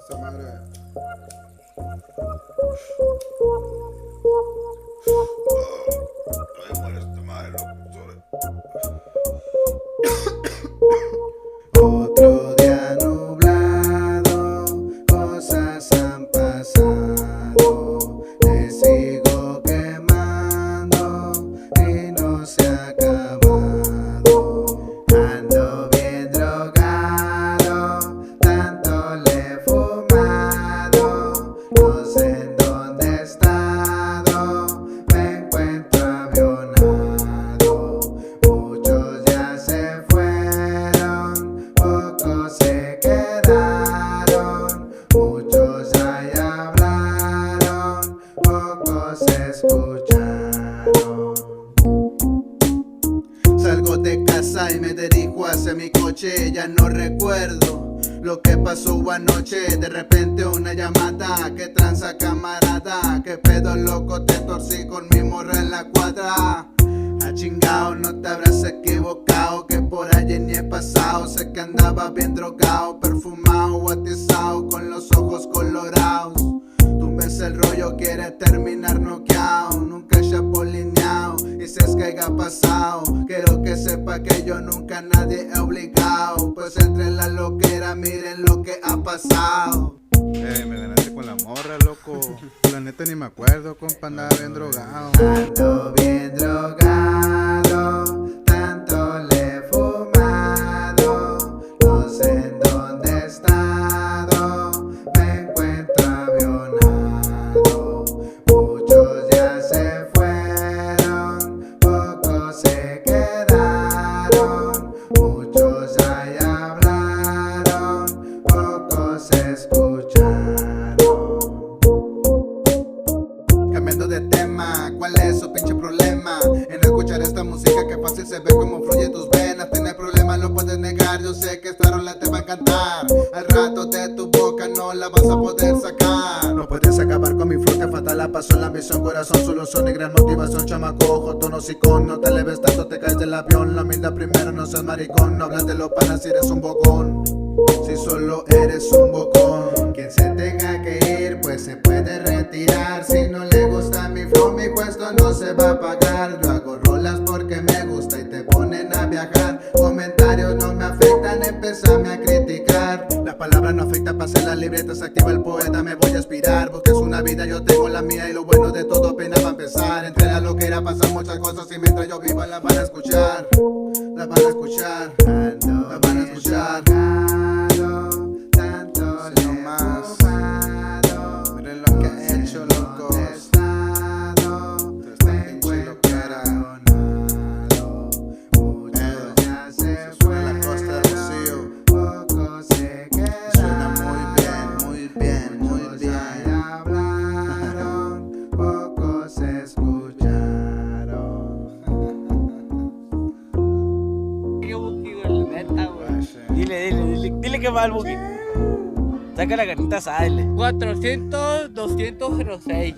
Esa madre. Ay, muere esta madre, loco. Otro día nublado, cosas han pasado. Le sigo quemando y no se ha acabado. Ando bien drogado, tanto le he fumado. No sé en dónde he estado, me encuentro avionado. Muchos ya se fueron, pocos se quedaron. Muchos ya hablaron, pocos escucharon. Salgo de casa y me dirijo hacia mi coche. Ya no recuerdo lo que pasó anoche. De repente una llamada, que tranza camarada. Que pedo loco, te torcí con mi morra en la cuadra. Ah, chingao, no te habrás equivocado, que por allí ni he pasado. Sé que andaba bien drogado, perfumado, atizado, con los ojos colorados. Tú ves el rollo, quiere terminar noqueado, nunca chapolineado. Y si es que haya pasado, quiero que sepa que yo nunca a nadie he obligado. Pues entre la loquera, miren lo que ha pasado. Me ganaste con la morra, loco. La neta ni me acuerdo, compa, andaba bien drogado. Ando bien drogado, tanto le he fumado. No sé en dónde he estado, me encuentro avionado. Muchos ya se fueron, pocos se quedaron. Muchos ya hablaron, pocos escucharon. Cambiando de tema, ¿cuál es su pinche problema? En escuchar esta música que fácil se ve como fluye tus venas. Tienes problemas, lo puedes negar, yo sé que esta rola te va a encantar. Al rato de tu boca no la vas a poder sacar. No puedes acabar con mi fruta fatal, la pasión, la ambición, corazón, solución y gran motivación. Chamaco, ojo, tono, sicón, no te leves tanto, te caes del avión. La humildad primero, no seas maricón, no hablas de los panas si eres un bocón. Si solo eres un bocón, quien se tenga que ir, pues se puede retirar. Si no le gusta mi flow, mi puesto no se va a pagar. Yo hago rolas porque me gusta y te ponen a viajar. Comentarios no me afectan, empezame a criticar. Las palabras no afectan, pasé las libretas, activa el poeta, me voy a inspirar. Busques una vida, yo tengo la mía y lo bueno de todo apenas va a empezar. Entre la loquera pasan muchas cosas y mientras yo viva las van a escuchar. Las van a escuchar, las van a escuchar. Miren lo que he hecho, locos. Esta pinche loquera. Suena la costa del Rocío. Suena muy bien, muy bien. Pocos escucharon. Qué Buki, güey, neta, güey. Dile que va el Buki. Saca la carnita asada, dile. 400, 206.